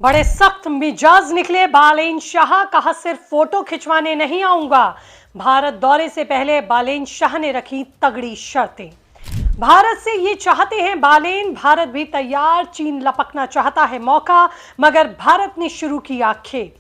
बड़े सख्त मिजाज निकले बालेन शाह, कहा सिर्फ फोटो खिंचवाने नहीं आऊंगा। भारत दौरे से पहले बालेन शाह ने रखी तगड़ी शर्तें। भारत से ये चाहते हैं बालेन, भारत भी तैयार, चीन लपकना चाहता है मौका, मगर भारत ने शुरू किया खेल।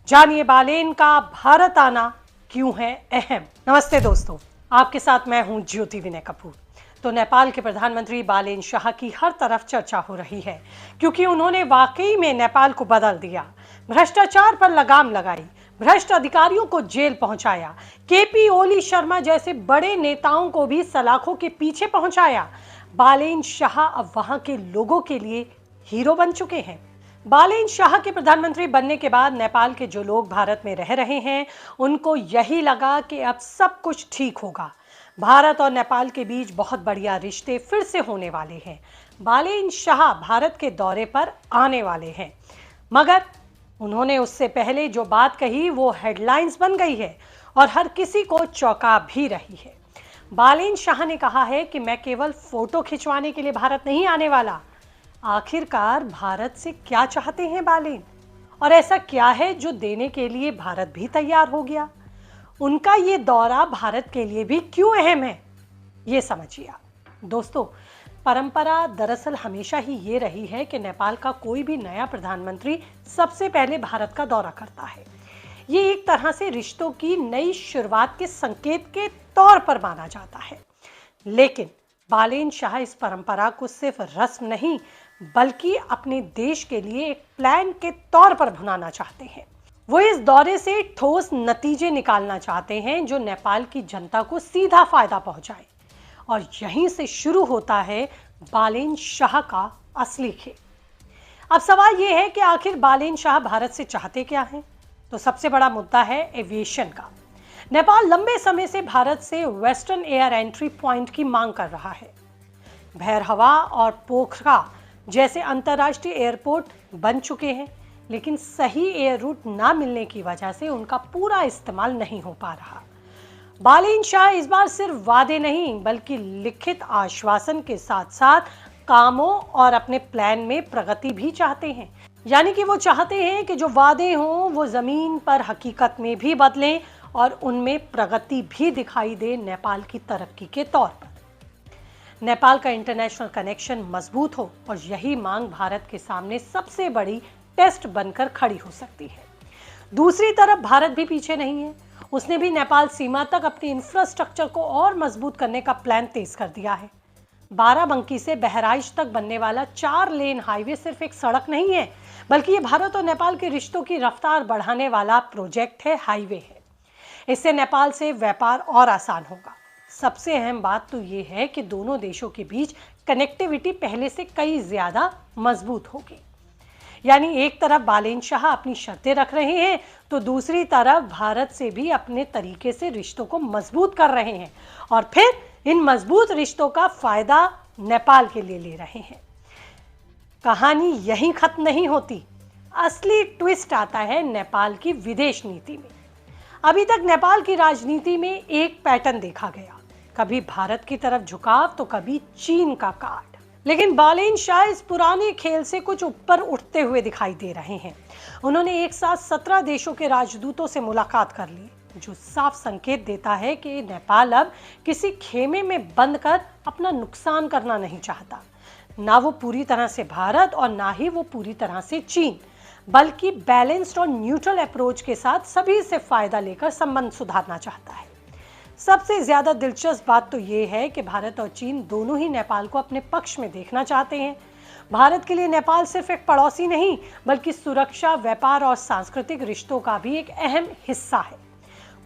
जानिए बालेन का भारत आना क्यों है अहम। नमस्ते दोस्तों, आपके साथ मैं हूं ज्योति विनय कपूर। तो नेपाल के प्रधानमंत्री बालेन शाह की हर तरफ चर्चा हो रही है, क्योंकि उन्होंने वाकई में नेपाल को बदल दिया। भ्रष्टाचार पर लगाम लगाई, भ्रष्ट अधिकारियों को जेल पहुंचाया, केपी ओली शर्मा जैसे बड़े नेताओं को भी सलाखों के पीछे पहुंचाया। बालेन शाह अब वहां के लोगों के लिए हीरो बन चुके हैं। बालेन शाह के प्रधानमंत्री बनने के बाद नेपाल के जो लोग भारत में रह रहे हैं, उनको यही लगा कि अब सब कुछ ठीक होगा। भारत और नेपाल के बीच बहुत बढ़िया रिश्ते फिर से होने वाले हैं। बालेन शाह भारत के दौरे पर आने वाले हैं, मगर उन्होंने उससे पहले जो बात कही वो हेडलाइंस बन गई है और हर किसी को चौंका भी रही है। बालेन शाह ने कहा है कि मैं केवल फोटो खिंचवाने के लिए भारत नहीं आने वाला। आखिरकार भारत से क्या चाहते हैं बालेन, और ऐसा क्या है जो देने के लिए भारत भी तैयार हो गया? उनका ये दौरा भारत के लिए भी क्यों अहम है, ये समझिए आप। दोस्तों, परंपरा दरअसल हमेशा ही ये रही है कि नेपाल का कोई भी नया प्रधानमंत्री सबसे पहले भारत का दौरा करता है। ये एक तरह से रिश्तों की नई शुरुआत के संकेत के तौर पर माना जाता है। लेकिन बालेन शाह इस परंपरा को सिर्फ रस्म नहीं, बल्कि अपने देश के लिए एक प्लान के तौर पर भुनाना चाहते हैं। वो इस दौरे से ठोस नतीजे निकालना चाहते हैं जो नेपाल की जनता को सीधा फायदा पहुंचाए, और यहीं से शुरू होता है बालेन शाह का असली खेल। अब सवाल ये है कि आखिर बालेन शाह भारत से चाहते क्या हैं? तो सबसे बड़ा मुद्दा है एविएशन का। नेपाल लंबे समय से भारत से वेस्टर्न एयर एंट्री पॉइंट की मांग कर रहा है। भैरहवा और पोखरा जैसे अंतर्राष्ट्रीय एयरपोर्ट बन चुके हैं, लेकिन सही एयर रूट ना मिलने की वजह से उनका पूरा इस्तेमाल नहीं हो पा रहा। बालेन शाह इस बार सिर्फ वादे नहीं, बल्कि लिखित आश्वासन के साथ साथ कामों और अपने प्लान में प्रगति भी चाहते हैं। यानी कि वो चाहते हैं कि जो वादे हों वो जमीन पर हकीकत में भी बदलें और उनमें प्रगति भी दिखाई दे नेपाल की तरक्की के तौर पर। नेपाल का इंटरनेशनल कनेक्शन मजबूत हो, और यही मांग भारत के सामने सबसे बड़ी टेस्ट बनकर खड़ी हो सकती है। दूसरी तरफ भारत भी पीछे नहीं है। उसने भी नेपाल सीमा तक अपनी इंफ्रास्ट्रक्चर को और मजबूत करने का प्लान तेज कर दिया है। बाराबंकी से बहराइच तक बनने वाला 4 लेन हाईवे सिर्फ एक सड़क नहीं है, बल्कि ये भारत और नेपाल के रिश्तों की रफ्तार बढ़ाने वाला प्रोजेक्ट है, हाईवे है। इससे नेपाल से व्यापार और आसान होगा। सबसे अहम बात तो ये है कि दोनों देशों के बीच कनेक्टिविटी पहले से कई ज्यादा मजबूत होगी। यानी एक तरफ बालेन शाह अपनी शर्तें रख रहे हैं, तो दूसरी तरफ भारत से भी अपने तरीके से रिश्तों को मजबूत कर रहे हैं, और फिर इन मजबूत रिश्तों का फायदा नेपाल के लिए ले रहे हैं। कहानी यहीं खत्म नहीं होती। असली ट्विस्ट आता है नेपाल की विदेश नीति में। अभी तक नेपाल की राजनीति में एक पैटर्न देखा गया, कभी भारत की तरफ झुकाव तो कभी चीन का कार्ड। लेकिन बालेन शाह इस पुराने खेल से कुछ ऊपर उठते हुए दिखाई दे रहे हैं। उन्होंने एक साथ 17 देशों के राजदूतों से मुलाकात कर ली, जो साफ संकेत देता है कि नेपाल अब किसी खेमे में बंद कर अपना नुकसान करना नहीं चाहता। ना वो पूरी तरह से भारत और ना ही वो पूरी तरह से चीन, बल्कि बैलेंस्ड और न्यूट्रल अप्रोच के साथ सभी से फायदा लेकर संबंध सुधारना चाहता है। सबसे ज्यादा दिलचस्प बात तो ये है कि भारत और चीन दोनों ही नेपाल को अपने पक्ष में देखना चाहते हैं। भारत के लिए नेपाल सिर्फ एक पड़ोसी नहीं, बल्कि सुरक्षा, व्यापार और सांस्कृतिक रिश्तों का भी एक अहम हिस्सा है।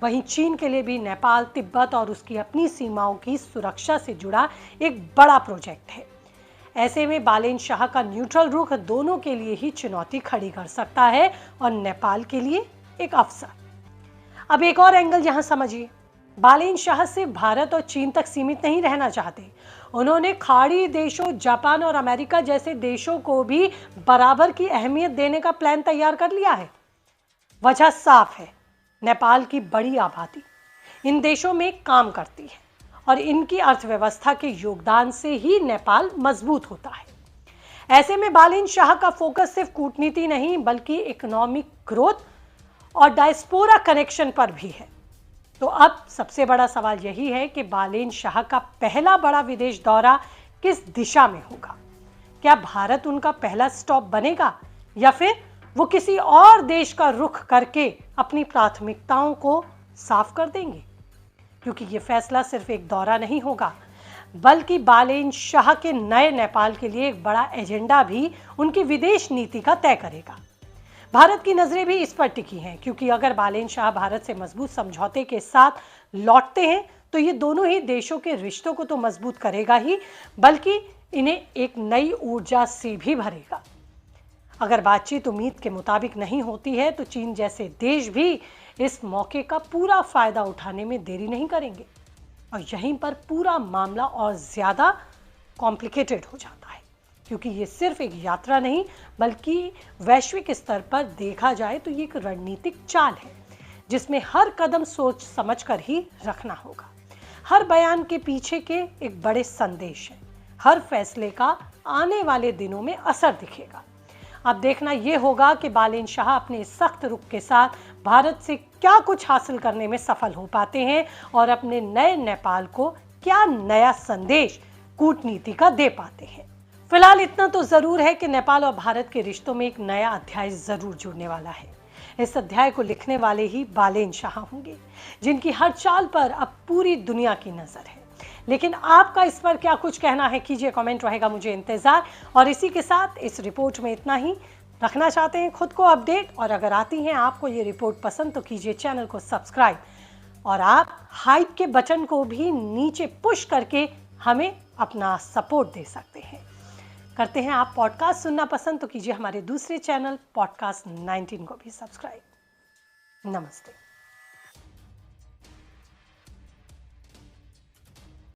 वहीं चीन के लिए भी नेपाल, तिब्बत और उसकी अपनी सीमाओं की सुरक्षा से जुड़ा एक बड़ा प्रोजेक्ट है। ऐसे में बालेन शाह का न्यूट्रल रुख दोनों के लिए ही चुनौती खड़ी कर सकता है, और नेपाल के लिए एक अवसर। अब एक और एंगल यहाँ समझिए। बालेन शाह सिर्फ भारत और चीन तक सीमित नहीं रहना चाहते। उन्होंने खाड़ी देशों, जापान और अमेरिका जैसे देशों को भी बराबर की अहमियत देने का प्लान तैयार कर लिया है। वजह साफ है, नेपाल की बड़ी आबादी इन देशों में काम करती है, और इनकी अर्थव्यवस्था के योगदान से ही नेपाल मजबूत होता है। ऐसे में बालेन शाह का फोकस सिर्फ कूटनीति नहीं बल्कि इकोनॉमिक ग्रोथ और डायस्पोरा कनेक्शन पर भी है। तो अब सबसे बड़ा सवाल यही है कि बालेन शाह का पहला बड़ा विदेश दौरा किस दिशा में होगा? क्या भारत उनका पहला स्टॉप बनेगा या फिर वो किसी और देश का रुख करके अपनी प्राथमिकताओं को साफ कर देंगे? क्योंकि ये फैसला सिर्फ एक दौरा नहीं होगा बल्कि बालेन शाह के नए नेपाल के लिए एक बड़ा एजेंडा भी उनकी विदेश नीति का तय करेगा। भारत की नजरें भी इस पर टिकी हैं क्योंकि अगर बालेन शाह भारत से मजबूत समझौते के साथ लौटते हैं तो ये दोनों ही देशों के रिश्तों को तो मजबूत करेगा ही बल्कि इन्हें एक नई ऊर्जा से भी भरेगा। अगर बातचीत उम्मीद के मुताबिक नहीं होती है तो चीन जैसे देश भी इस मौके का पूरा फायदा उठाने में देरी नहीं करेंगे और यहीं पर पूरा मामला और ज्यादा कॉम्प्लिकेटेड हो जाता है क्योंकि ये सिर्फ एक यात्रा नहीं बल्कि वैश्विक स्तर पर देखा जाए तो ये एक रणनीतिक चाल है जिसमें हर कदम सोच समझकर ही रखना होगा। हर बयान के पीछे के एक बड़े संदेश है, हर फैसले का आने वाले दिनों में असर दिखेगा। अब देखना यह होगा कि बालेन शाह अपने सख्त रुख के साथ भारत से क्या कुछ हासिल करने में सफल हो पाते हैं और अपने नए नेपाल को क्या नया संदेश कूटनीति का दे पाते हैं। फिलहाल इतना तो जरूर है कि नेपाल और भारत के रिश्तों में एक नया अध्याय जरूर जुड़ने वाला है। इस अध्याय को लिखने वाले ही बालेन शाह होंगे जिनकी हर चाल पर अब पूरी दुनिया की नजर है। लेकिन आपका इस पर क्या कुछ कहना है कीजिए, कमेंट रहेगा मुझे इंतजार। और इसी के साथ इस रिपोर्ट में इतना ही। रखना चाहते हैं खुद को अपडेट और अगर आती हैं आपको ये रिपोर्ट पसंद तो कीजिए चैनल को सब्सक्राइब और आप हाइप के बटन को भी नीचे पुश करके हमें अपना सपोर्ट दे सकते हैं। करते हैं आप पॉडकास्ट सुनना पसंद तो कीजिए हमारे दूसरे चैनल पॉडकास्ट 19 को भी सब्सक्राइब। नमस्ते।